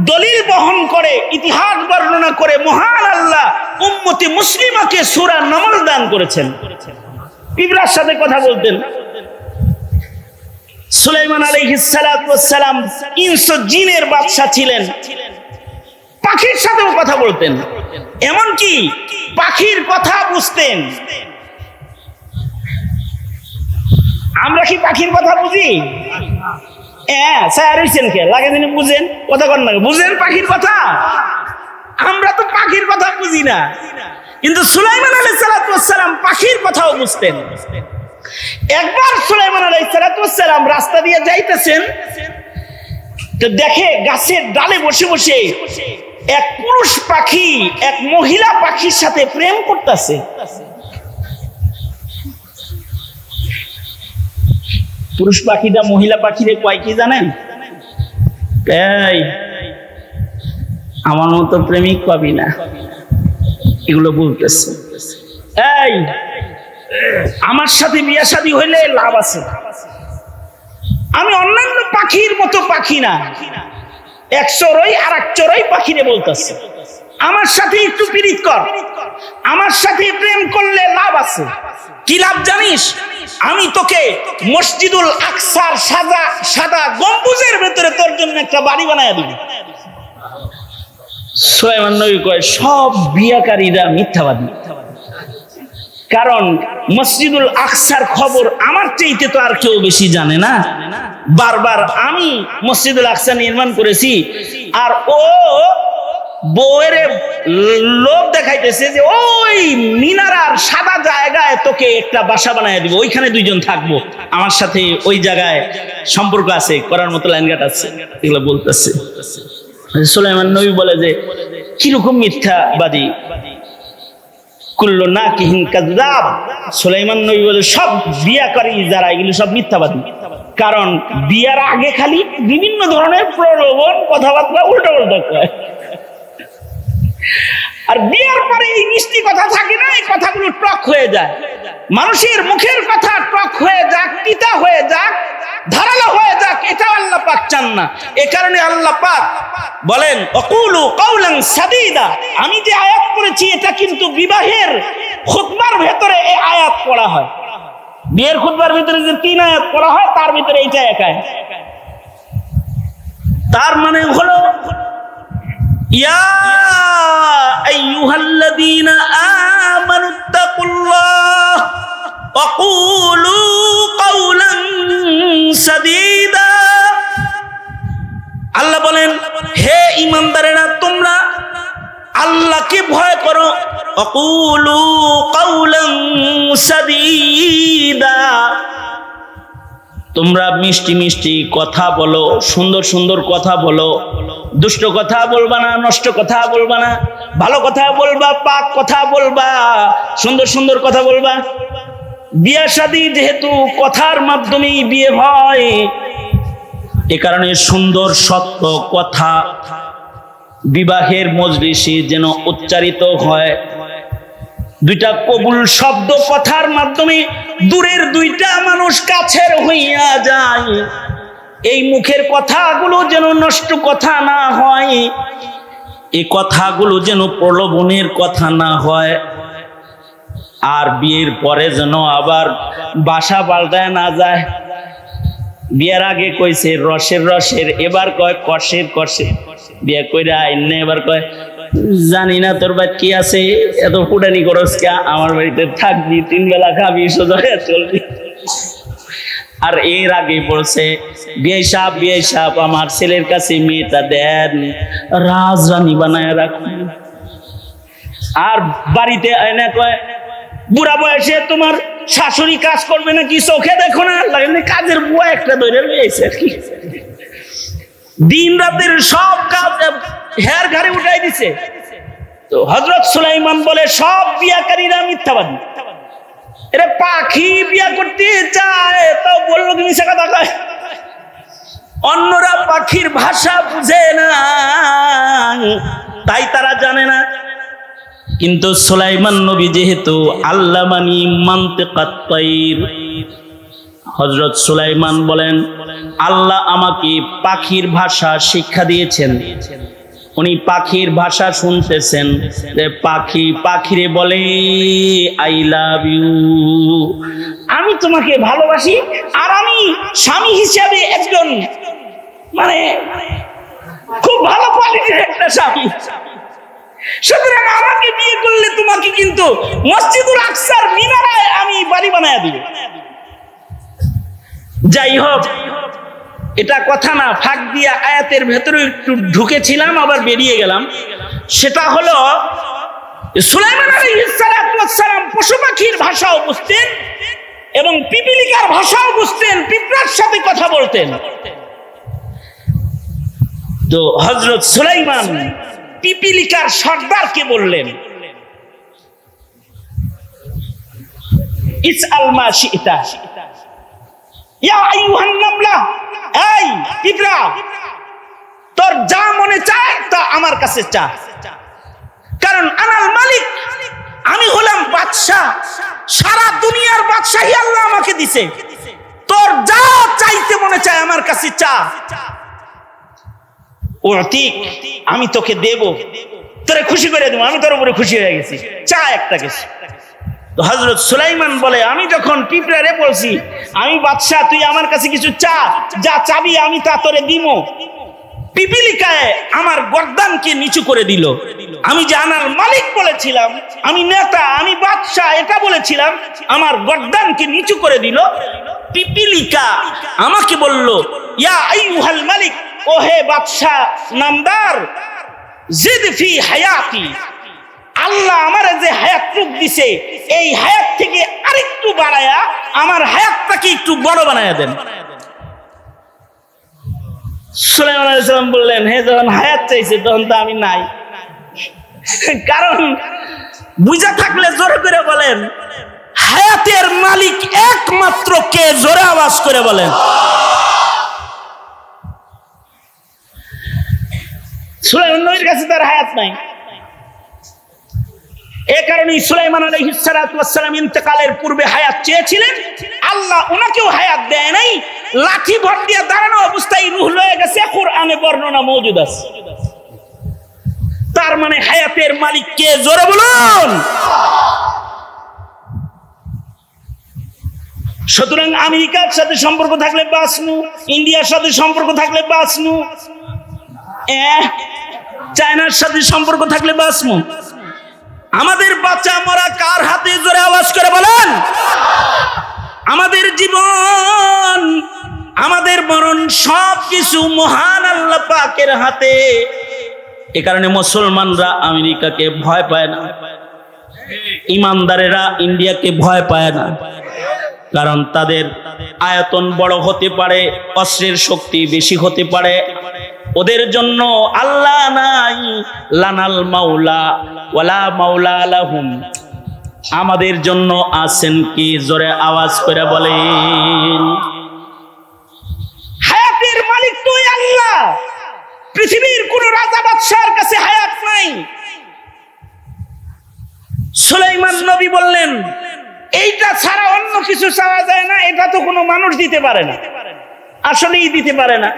দলিল বহন করে, ইতিহাস বর্ণনা করে মহান আল্লাহ উম্মতে মুসলিমাকে সূরা নামল দান করেছেন। পিঁপড়ার সাথে কথা বলতেন। সুলাইমান আলাইহিস সালাতু ওয়াস সালাম ইনস ও জিনের বাদশা ছিলেন, পাখির সাথেও কথা বলতেন, এমনকি পাখির কথা বুঝতেন। আমরা কি পাখির কথা বুঝি? বুঝেন কথা কর না, বুঝেন পাখির কথা? আমরা তো পাখির কথা বুঝি না, কিন্তু সুলাইমান আলাইহিস সালাম পাখির কথাও বুঝতেন। একবার সুলাইমান আলাইহিস সালাম রাস্তা দিয়ে যাইতেছেন, তো দেখে গাছের ডালে বসে বসে এক পুরুষ পাখি এক মহিলা পাখির সাথে প্রেম করতেছে। পুরুষ পাখিটা মহিলা পাখিরে কয় কি জানেন? এই আমার মতো প্রেমিক পাবি না, এগুলো বলতেছে। এই আমার সাথে বিয়ে শাদী হইলে লাভ আছে, আমি অন্যান্য পাখির মতো পাখি না, এক চড়ই আর এক চড়ই পাখিরে বলতেছে আমার সাথে একটু পীড়িত কর, আমার সাথে প্রেম করলে লাভ আছে। কি লাভ জানিস? আমি তোকে মসজিদুল আকসার সাদা গম্বুজের ভেতরে তোর জন্য একটা বাড়ি বানায় দিব। সুলাইমান নবী কয় সব বিয়াকারীরা মিথ্যাবাদী, কারণ মসজিদুল আকসার খবর আমার চাইতে তো আর কেউ বেশি জানে না। বারবার আমি মসজিদুল আকসা নির্মাণ করেছি, আর ও বউয়ের লোভ দেখাইতেছে যে ওই মিনারার সাদা জায়গায় তোকে একটা বাসা বানায় দিব, ওইখানে দুইজন থাকবো, আমার সাথে ওই জায়গায় সম্পর্ক আছে, করার মতো লাইনঘাট আছে, এগুলো বলতেছে। সুলাইমান নবী বলে যে কিরকম মিথ্যাবাদী, কুল্লু নাকিহিন কাযযাব। সুলাইমান নবী বলে সব বিয়াকারী যারা এগুলো সব মিথ্যাবাদী, কারণ বিয়ার আগে খালি বিভিন্ন ধরনের প্রলোভন কথাবার্তা উল্টো উল্টো কয়, আর বিয়ার পরে এই মিষ্টি কথা থাকে না, এই কথাগুলো টক হয়ে যায়। মানুষের মুখের কথা টক হয়ে যাক, তিতা হয়ে যাক, ধারালো হয়ে যাক, এটা আল্লাহ পাক চান না। এ কারণে আল্লাহ পাক বলেন অকুলু কাউলান সাদীদা। আমি যে আয়াত পড়েছি এটা কিন্তু বিবাহের খুতবার ভেতরে এই আয়াত পড়া হয়। বিয়ের খুতবার ভিতরে যে 3 আয়াত পড়া হয় তার ভিতরে এইটা এক আয়াত। তার মানে হলো ইয়া আইয়ুহাল্লাযীনা আমানুত্তাকুল্লাহ ওয়া কুলু কাওলান সাদীদা। আল্লাহ বলেন হে ঈমানদারেরা তোমরা আল্লাহকে ভয় করো, ওয়া কুলু কাওলান সাদীদা, তোমরা মিষ্টি মিষ্টি কথা বলো, সুন্দর সুন্দর কথা বলো, দুষ্ট কথা বলবা না, নষ্ট কথা বলবা না, ভালো কথা বলবা, পাক কথা বলবা, সুন্দর সুন্দর কথা বলবা। বিয়ে শাদী যেহেতু কথার মাধ্যমেই বিয়ে হয়, এ কারণে সুন্দর সত্য কথা বিবাহের মজলিসে যেন উচ্চারিত হয়। দুইটা কবুল শব্দ কথার মাধ্যমে দূরের দুইটা মানুষ কাছের হইয়া যায়। এই মুখের কথাগুলো যেন নষ্ট কথা না হয়, এই কথাগুলো যেন প্রলোভনের কথা না হয়, আর বিয়ের পরে যেন আবার বাসা পাল্টায় না যায়। বিয়ের আগে কইছে রসের রসের, এবার কয় কষের কষের। বিয়ে কইরা আইনে এবার কয় জানি না তোর বাড়ি কি আছে, এত ফুটানি করস কে, আমার বাড়িতে থাকবি, 3 বেলা খাবি, সোজা হয়ে চলবি। আর এর আগে বলছে বিয়ে সাহেব আমার ছেলের কাছে মেয়েটা দেন, রাজরানী বানায় রাখুন। আর বাড়িতে আইনে কয় বুড়া বয়সে তোমার শাশুড়ি কাজ করবে নাকি, চোখে দেখো না, লাগলে কাজের বুয়া একটা ধরে রয়েছে আর কি। দিন রাতের সব কাজ হের ঘাড়ে উঠাই দিছে। তো হযরত সুলাইমান বলে সব বিয়াকারীরা মিথ্যাবাদী। এরে পাখি বিয়া করতে চায় তো বললো কি মিশা কথা কয়? অন্যরা পাখির ভাষা বুঝে না, তাই তারা জানে না। কিন্তু সুলাইমান নবী যেহেতু আল্লামানি মানতিকাত তাইর, হযরত সুলাইমান বলেন আল্লাহ আমাকে পাখির ভাষা শিক্ষা দিয়েছেন। উনি পাখির ভাষা শুনতেছেন, পাখিরে বলে আই লাভ ইউ, আমি তোমাকে ভালোবাসি, আর আমি স্বামী হিসেবে একজন মানে খুব ভালো কোয়ালিটির একটা স্বামী, সুতরাং আমাকে বিয়ে করলে তোমাকে কিন্তু মসজিদুল আকসার মিনারায় আমি বাড়ি বানায় দিব। যাই হোক, এটা কথা না, ফাঁক দিয়া আয়াতের ভেতরে একটু ঢুকেছিলাম আবার বেরিয়ে গেলাম। সেটা হলো সুলাইমান আলাইহিস সালাম পশু পাখির ভাষাও বুঝতেন এবং পিপিলিকার ভাষাও বুঝতেন, পিঁপড়ার সাথে কথা বলতেন। তো হযরত সুলাইমান পিপিলিকার সর্দারকে বললেন, ইসআল মা শি'তা ইয়া আইয়ুহান নামলা, এই পিঁপড়া, তোর যা মনে চায় তা আমার কাছে চা, কারণ আনাল মালিক, আমি হলাম বাদশাহ, সারা দুনিয়ার বাদশাহী আল্লাহ আমাকে দিছে, তোর যা চাইতে মনে চায় আমার কাছে চা, উতিক, আমি তোকে দেব, তোরে খুশি করে দেব, আমি তোর উপরে খুশি হয়ে গেছি, চা একটা কিছু। তো হযরত সুলাইমান বলে, আমি যখন পিঁপড়ারে বলছি আমি বাদশাহ, তুই আমার কাছে কিছু চা, যা চাবি আমি তা তোরে দিব, পিপিলিকায় আমার গর্দানকে নিচু করে দিল। আমি যে আনাল মালিক বলেছিলাম, আমি নেতা, আমি বাদশাহ এটা বলেছিলাম, আমার গর্দানকে নিচু করে দিল। পিপিলিকা আমাকে বলল, ইয়া আইয়ুহাল মালিক, ও হে বাদশাহ নামদার, জিদ ফি হায়াতি, আল্লাহ আমারে যে হায়াত রূপ দিছে, এই হায়াত থেকে আরেকটু বাড়ায়া আমার হায়াতটাকে একটু বড় বানায়া দেন। সুলাইমান আলাইহিস সালাম বললেন, হে যখন হায়াত চাইছে তখন তো আমি নাই, কারণ বুঝা থাকলে জোরে করে বলেন, হায়াতের মালিক একমাত্র কে? জোরে আওয়াজ করে বলেন। সুলাইমান নবীর কাছে তার হায়াত নাই, এ কারণে সুলাইমান আলাইহিস সালাম ইন্তেকালের পূর্বে হায়াত চেয়েছিলেন, আল্লাহ ওনাকেও হায়াত দেয় নাই, লাঠি ভর দিয়ে দাঁড়ানো অবস্থায় রূহ লয়ে গেছে, কোরআনে বর্ণনা মওজুদ আছে। তার মানে হায়াতের মালিক কে? জোরে বলুন। সুতরাং আমেরিকার সাথে সম্পর্ক থাকলে বাঁচনু, ইন্ডিয়ার সাথে সম্পর্ক থাকলে বাঁচনু, চায়নার সাথে সম্পর্ক থাকলে বাঁচনু। আমাদের বাচ্চা মরা কার হাতে? জোরে আওয়াজ করে বলেন। আমাদের জীবন, আমাদের মরণ সবকিছু মহান আল্লাহ পাকের হাতে। এ কারণে মুসলমানরা আমেরিকাকে ভয় পায় না, ইমানদারেরা ইন্ডিয়াকে ভয় পায় না, কারণ তাদের আয়তন বড় হতে পারে, অস্ত্রের শক্তি বেশি হতে পারে, ওদের জন্য আল্লাহ নাই, লানাল মাওলা ওয়ালা মাওলা লাহুম, আমাদের জন্য আছেন কি? জোরে আওয়াজ করে বলেন। হায়াতের মালিক তুই আল্লাহ, পৃথিবীর কোন রাজা বাদশার কাছে হায়াত নাই। সুলাইমান নবী বললেন, এইটা ছাড়া অন্য কিছু চাওয়া যায় না, এটা তো কোনো মানুষ দিতে পারে না, আসলেই দিতে পারে না।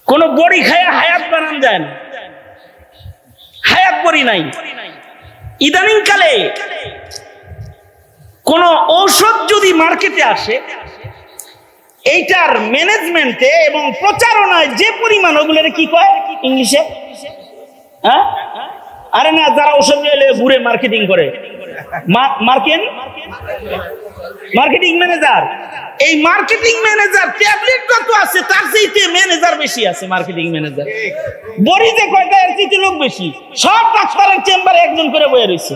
কোন বড়ি খায়া হায়াত বানান যায় না, হায়াত বড়ি নাই। ইদানিং কালে কোন ঔষধ যদি মার্কেটে আসে, এইটার ম্যানেজমেন্টে এবং প্রচারণায় যে পরিমাণ, ওগুলোর কি কয় ইংলিশে? হ্যাঁ, আরে না, যারা ঔষধ ঘুরে মার্কেটিং করে, মার্কেটিং ম্যানেজার, এই মার্কেটিং ম্যানেজার ট্যাবলেট কত আছে তার চাইতে ম্যানেজার বেশি আছে। মার্কেটিং ম্যানেজার বড়ি যে কয়টা এর চাইতে লোক বেশি। সব ডাক্তারের চেম্বারে একজন করে বয়ে রয়েছে।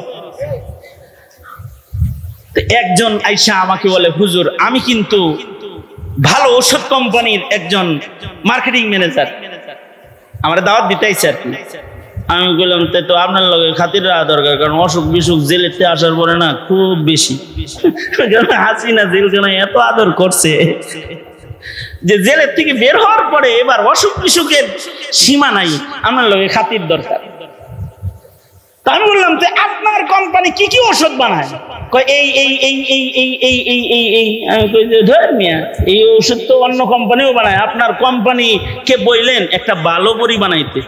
একজন আইসা আমাকে বলে, হুজুর আমি কিন্তু ভালো ওষুধ কোম্পানির একজন মার্কেটিং ম্যানেজার, আমার দাওয়াত দিতে আইছে আর কি। আমি বললাম, তো আপনার লগে খাতির রাখা দরকার, কারণ অসুখ বিসুখ জেলেতে আসার পরে না খুব বেশি। হাসিনা জেলখানায় এত আদর করছে যে জেলের থেকে বের হওয়ার পরে এবার অসুখ বিসুখের সীমা নাই, আপনার লগে খাতির দরকার। তা আমি বললাম, আপনার কোম্পানি কি কি ওষুধ বানায়? এই ওষুধ তো অন্য কোম্পানিও বানায়, আপনার কোম্পানি কে বললেন একটা ভালো বড়ি বানাইতে,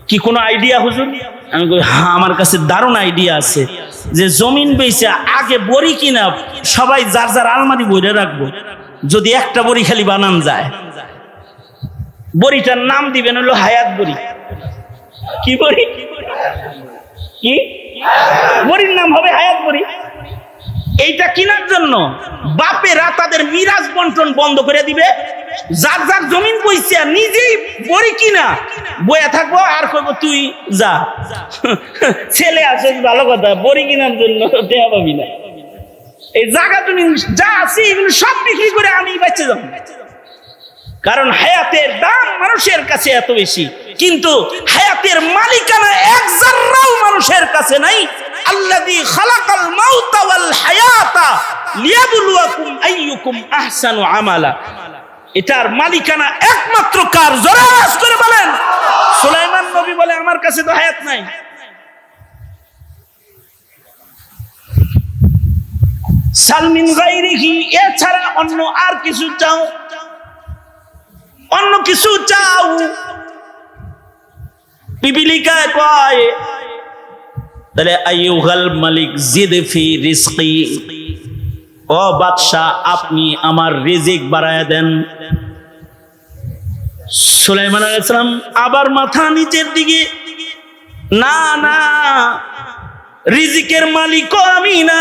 কি কোনো আইডিয়া হুজুর? আমি কই, হ্যাঁ আমার কাছে দারুণ আইডিয়া আছে, যে জমিন বেচে আগে বড়ি কিনা সবাই যার যার আলমারি বইরে রাখবো, যদি একটা বড়ি খালি বানান যায়, বড়িটার নাম দিবেন হলো হায়াত বড়ি। কি বড়ি? কি বড়ির নাম হবে হায়াত বড়ি। এইটা কেনার জন্য বাপেরা তাদের মিরাজ বন্টন বন্ধ করে দিবে, যার যার জমিন বইছে নিজেই বড়ি কিনা বইয়া থাকবো আর কইব তুই যা ছেলে আছে ভালো কথা বড়ি কিনার জন্য দেয়া পাবি না এই জায়গা তুমি যা আছে এগুলো সব বিক্রি করে আমি বেঁচে যাবো কারণ হায়াতের দাম মানুষের কাছে এত বেশি কিন্তু হায়াতের মালিকানা এক জাররাও মানুষের কাছে নাই আল্লাযী খালাকাল মাউতা ওয়াল হায়াতা লিয়াবলুয়াকুম আইয়ুকুম আহসানু আমালা এটার মালিকানা একমাত্র কার জোরে আওয়াজ করে বলেন সুলাইমান নবী বলে আমার কাছে তো হায়াত নাই সালমিন গায়রিহি এছাড়া অন্য আর কিছু চাও অন্য কিছু চাও পিপিলিকায় কয় তাহলে আইয়ুহাল মালিক জিদ ফি রিজকি ও বাদশা আপনি আমার রিজিক বাড়ায় দেন সুলাইমান আলাইহিস সালাম আবার মাথা নিচের দিকে না না রিজিকের মালিকও আমি না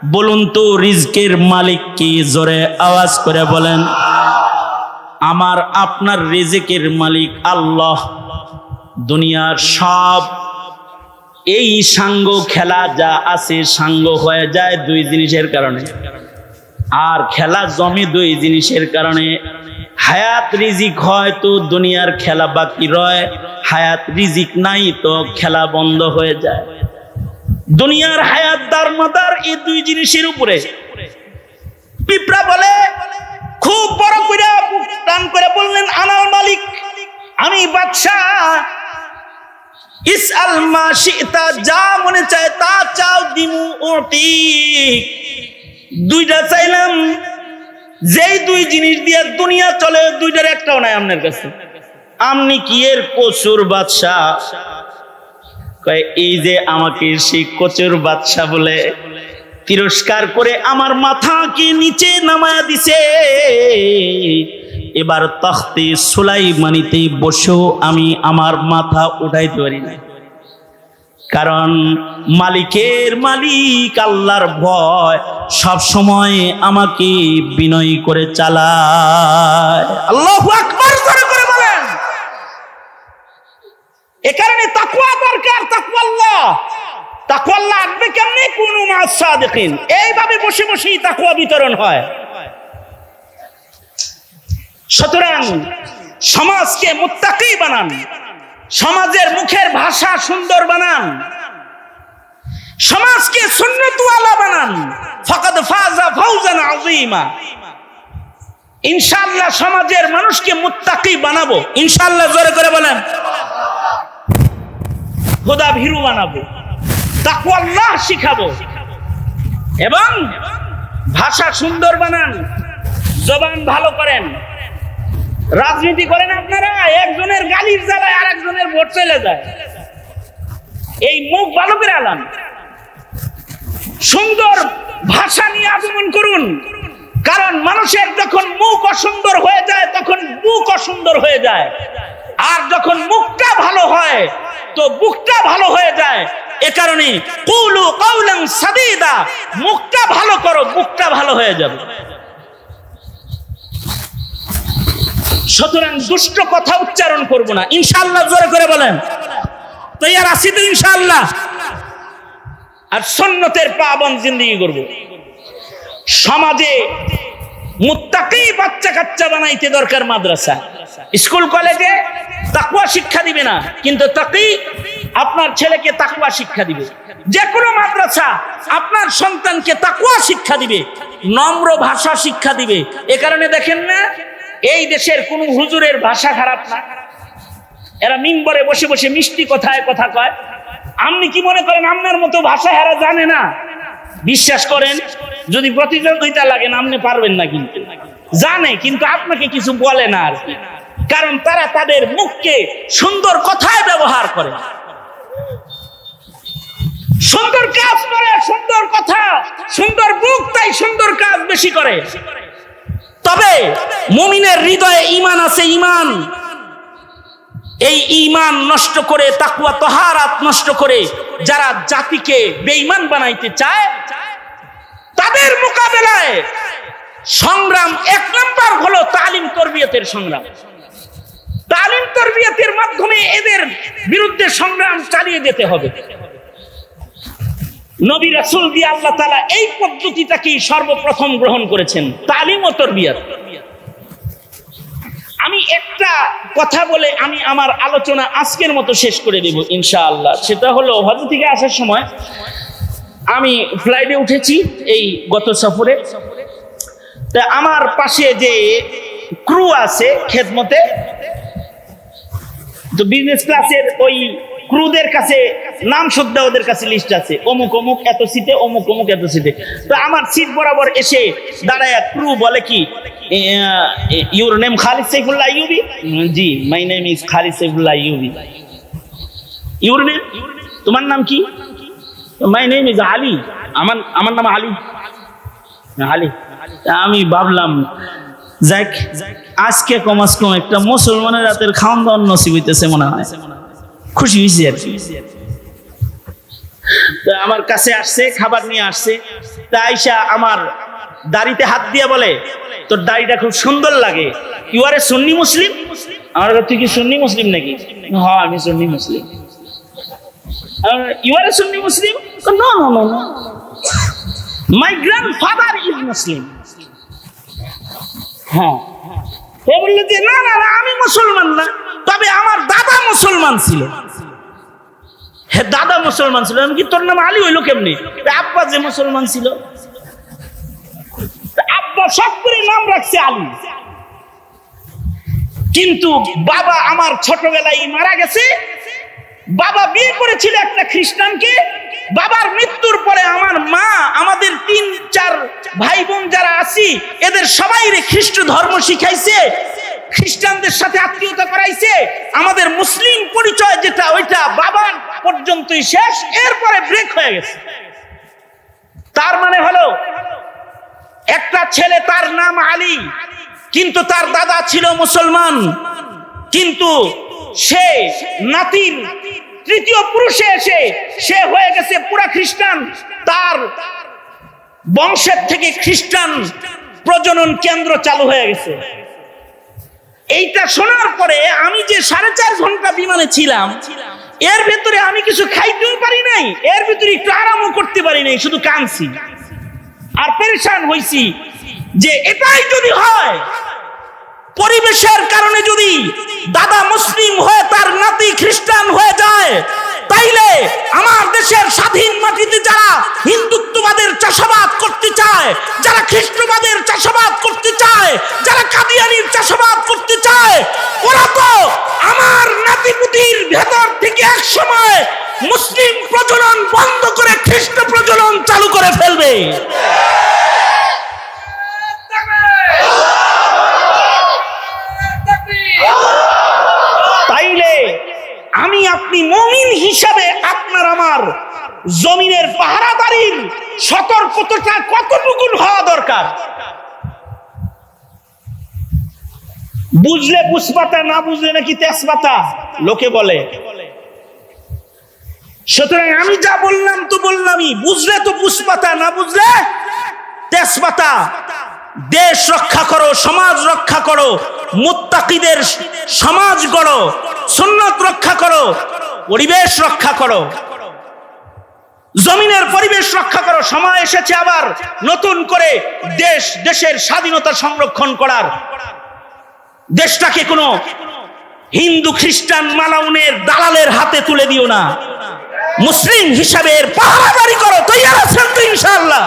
বলুন তো রিজকের মালিক কি জোরে আওয়াজ করে বলেন আমার আপনার রিজিকের মালিক আল্লাহ দুনিয়ার সব এই সাঙ্গ খেলা যা আছে সাঙ্গ হয়ে যায় দুই জিনিসের কারণে আর খেলা জমে দুই জিনিসের কারণে হায়াত রিজিক হয় তো দুনিয়ার খেলা বাকি রয় হায়াত রিজিক নাই তো খেলা বন্ধ হয়ে যায় দুনিয়ার হায়াত দারমাদার এই দুই জিনিসের উপরে পিঁপড়া বলে খুব বড় করে টান করে বললেন আনাল মালিক আমি বাদশা ইসআল মা শিতা যা মনে চায় তা চাও দিমু ওটি দুইটা চাইলাম যেই দুই জিনিস দিয়ে দুনিয়া চলে দুইটার একটাও নাই আপনার কাছে আপনি কি এর কচুর বাদশা কয় এই যে আমাকে সেই কচুর বাদশা বলে তিরস্কার করে আমার মাথাকে নিচে নামায়া দিছে এবার তখতে সুলাইমানিতে বসেও আমি আমার মাথা উঠাইতে পারি না কারণ মালিকের মালিক আল্লাহর ভয় সব সময় আমাকে বিনয় করে চালায় আল্লাহু আকবার করে বলেন এ কারণে তাকওয়া দরকার তাকওয়া আল্লাহ আসবে কেমনে কুনু মা'আস সাদিকিন এইভাবে বসে বসেই তাকওয়া বিতরণ হয় সুতরাং সমাজকে মুত্তাকি বানান সমাজের মুখের ভাষা সুন্দর বানান সমাজকে সুন্নতওয়ালা বানান ফাকাদ ফাযা ফাওজান আযীমা ইনশাআল্লাহ সমাজের মানুষকে মুত্তাকি বানাবো ইনশাআল্লাহ জোরে করে বলেন খোদা ভীরু বানাবো তাকওয়া আল্লাহ শিখাবো এবং ভাষা সুন্দর বানান জবান ভালো করেন রাজনীতি করেন আপনারা একজনের গালির জ্বালায় আরেকজনের ভোট চলে যায় এই মুখ ভালো করে আলান সুন্দর ভাষা নিয়ে আগমন করুন কারণ মানুষের যখন মুখ অসুন্দর হয়ে যায় তখন বুক অসুন্দর হয়ে যায় আর যখন মুখটা ভালো হয় তো বুকটা ভালো হয়ে যায় এ কারণে কুলু কাওলান সাদীদা মুখটা ভালো করো বুকটা ভালো হয়ে যাবে সুতরাং দুষ্ট কথা উচ্চারণ করব না ইনশাআল্লাহ জোরে করে বলেন তৈয়ার আছি তো ইনশাআল্লাহ আর সুন্নতের পাবন জিন্দেগি করব সমাজে মুত্তাকি বাচ্চা কাচ্চা বানাইতে দরকার মাদ্রাসা স্কুল কলেজে তাকওয়া শিক্ষা দিবে না কিন্তু তাকি আপনার ছেলেকে তাকওয়া শিক্ষা দিবে যে কোনো মাদ্রাসা আপনার সন্তানকে তাকওয়া শিক্ষা দিবে নম্র ভাষা শিক্ষা দিবে এ কারণে দেখেন না এই দেশের কোন হুজুরের ভাষা খারাপ না এরা মিম্বরে বসে বসে মিষ্টি কথায় কথা কয় আপনি কি মনে করেন আপনার মতো ভাষা এরা জানে না বিশ্বাস করেন যদি প্রতিযোগিতা লাগে না আপনি পারবেন না কিন্তু জানে কিন্তু আপনাকে কিছু বলে না আর কি কারণ তারা তাদের মুখকে সুন্দর কথায় ব্যবহার করে সুন্দর কাজ করে সুন্দর কথা সুন্দর মুখ তাই সুন্দর কাজ বেশি করে তবে মুমিনের হৃদয়ে ঈমান আছে ঈমান এই ঈমান নষ্ট করে তাকওয়া তাহারাত নষ্ট করে যারা জাতিকে বেঈমান বানাইতে চায় তাদের মোকাবেলায় সংগ্রাম এক নাম্বার হলো তালিম তরবিয়তের সংগ্রাম। তালিম তরবিয়তের মাধ্যমে এদের বিরুদ্ধে সংগ্রাম চালিয়ে যেতে হবে। নবী রাসূল দিয়ে আল্লাহ তাআলা এই পদ্ধতিটাকেই সর্বপ্রথম গ্রহণ করেছেন, তালিম ও তরবিয়ত। আমি একটা কথা বলে আমি আমার আলোচনা আজকের মতো শেষ করে দেব ইনশাআল্লাহ। সেটা হলো হজ থেকে আসার সময় আমি ফ্লাইটে উঠেছি এই গত সফরে। তা আমার পাশে যে ক্রু আছে খেদমতে, তো বিজনেস ক্লাসের ওই ক্রুদের কাছে নাম শুদ্ধা ওদের কাছে লিস্ট আছে, অমুক অমুক এত সিটে, অমুক অমুক এত সিটে। তো আমার সিট বরাবর এসে দাঁড়ায় ক্রু বলে কি, your name Khalid Saifullah Ayyubi? G, my name is Khalid Saifullah Ayyubi. Your name, তোমার নাম কি? My name is Ali. আমার নাম আলী। আলী। আমি ভাবলাম যাক, আজকে কমাস কম একটা মুসলমানের রাতের খাওয়ান দাওয়ান নসিব হইতেছে মনে হয়। খুশি হয়েছি আর কি। আমার কাছে আসছে, খাবার নিয়ে আসছে। তা আইসা আমার দাড়িতে হাত দিয়ে বলে, তোর দাড়িটা খুব সুন্দর লাগে, ইউ আর এ সুন্নি মুসলিম? আমার তুই কি সুন্নি মুসলিম নাকি? হ্যাঁ আমি সুন্নি মুসলিম। You are a Sunni Muslim? No no no no, my grandfather is Muslim. হ্যাঁ, ও বললো যে না না আমি মুসলমান না, তবে আমার দাদা মুসলমান ছিল। হ্যাঁ দাদা মুসলমান ছিল। আমি কি, তোর নাম আলী হইলো কেমনি? আব্বা যে মুসলমান ছিল, আব্বা সব করে নাম রাখছে আলী, কিন্তু বাবা আমার ছোটবেলায় মারা গেছে। বাবা বিয়ে করেছিল একটা খ্রিস্টানকে। বাবার মৃত্যুর পরে আমার মা আমাদের 3-4 ভাই বোন যারা আছি এদের সবাইরে খ্রিস্ট ধর্ম শিখাইছে, খ্রিস্টানদের সাথে আত্মীয়তা করাইছে। আমাদের মুসলিম পরিচয় যেটা ওইটা বাবার পর্যন্তই শেষ, এরপরে ব্রেক হয়ে গেছে। তার মানে হলো একটা ছেলে তার নাম আলী, কিন্তু তার দাদা ছিল মুসলমান, কিন্তু সে নাতির তৃতীয় পুরুষে এসে সে হয়ে গেছে পুরা খ্রিস্টান। তার বংশের থেকে খ্রিস্টান প্রজনন কেন্দ্র চালু হয়ে গেছে। এইটা শোনার পরে আমি যে 4.5 ঘন্টা বিমানে ছিলাম, এর ভেতরে আমি কিছু খাইতেও পারি নাই, এর ভিতরে একটু আরামও করতে পারি নাই, শুধু কাঁদছি আর পেরেশান হইছি যে এটাই যদি হয়, পরিবেশের কারণে যদি দাদা মুসলিম হয়ে তার নাতি খ্রিস্টান হয়ে যায়, তাইলে আমার দেশের স্বাধীন মাটিতে যারা হিন্দুত্ববাদের চাষাবাদ করতে চায়, যারা খ্রিস্টবাদের চাষাবাদ করতে চায়, যারা কাদিয়ানির চাষাবাদ করতে চায়, ওরা তো আমার নাতিপুতির ভেতর থেকে এক সময় মুসলিম প্রজনন বন্ধ করে খ্রিস্ট প্রজনন চালু করে ফেলবে। তাইলে আমি আপনি মুমিন হিসাবে আপনার আমার জমিনের পাহারাদারির সতর্কতা কতটুকু হওয়া দরকার? বুঝলে পুষ্পাতা, না বুঝলে নাকি তেজপাতা লোকে বলে। সুতরাং আমি যা বললাম তো বললামই, বুঝলে তো পুষ্পাতা, না বুঝলে তেজপাতা। দেশ রক্ষা করো, সমাজ রক্ষা করো, মুত্তাকিদের সমাজ গড়ো, সুন্নাত রক্ষা করো, পরিবেশ রক্ষা করো, জমিনের পরিবেশ রক্ষা করো। সময় এসেছে আবার নতুন করে দেশের স্বাধীনতা সংরক্ষণ করার। দেশটাকে কোনো হিন্দু খ্রিস্টান মালাউনের দালালের হাতে তুলে দিও না। মুসলিম হিসাবে এর পাহারাদারি করো। তৈরি আছেন তো ইনশাআল্লাহ?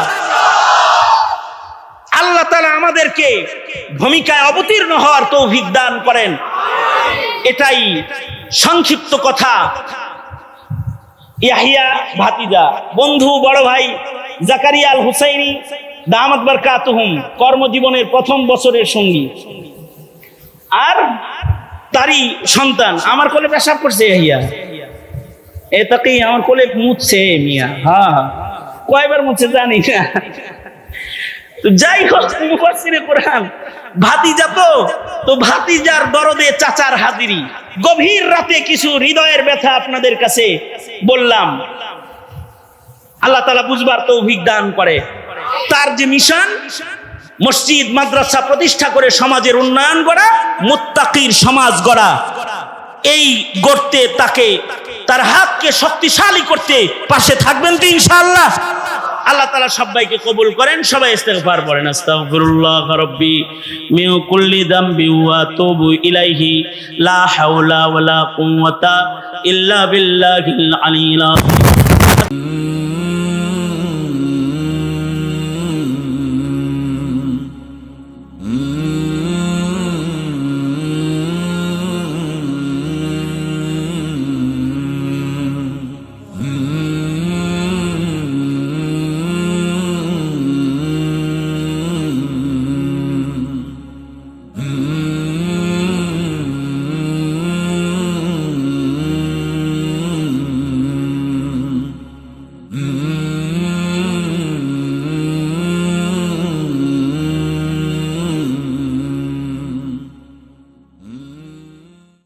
আল্লাহ তাআলা আমাদেরকে ভূমিকায় অবতীর্ণ হওয়ার তৌফিক দান করেন। এটাই সংক্ষিপ্ত কথা। ইয়াহিয়া ভাতিজা, বন্ধু, বড় ভাই জাকারিয়া আল হুসাইনি দামাত বারকাতুহুম কর্মজীবনের প্রথম বছরের সঙ্গী, আর তারই সন্তান আমার কোলে পেশাব করছে। ইয়াহিয়া এটাকেই আমার কোলে মুছছে মিয়া। হ্যাঁ, কয়বার মুছছে জানি না। যাই হোক, মুফাসসিরে কোরআন ভাতিজা তো ভাতিজার দরদে চাচার হাজিরি। গভীর রাতে কিছু হৃদয়ের ব্যথা আপনাদের কাছে বললাম। আল্লাহ তাআলা বুঝবার তৌফিক দান করে। তার যে মিশন, মসজিদ মাদ্রাসা প্রতিষ্ঠা করে সমাজের উন্নয়ন করা, মুত্তাকির সমাজ গড়া, এই গড়তে তাকে তার হাতকে শক্তিশালী করতে পাশে থাকবেন তো ইনশাআল্লাহ। আল্লাহ তাআলা সবাইকে কবুল করেন। সবাই ইস্তিগফার পড়েন, আস্তাগফিরুল্লাহ রাব্বি মিন কুল্লি যামবি ওয়া আতুবু ইলাইহি লা হাওলা ওয়ালা কুওয়াতা ইল্লা বিল্লাহিল আলিয়্যিল আযীম।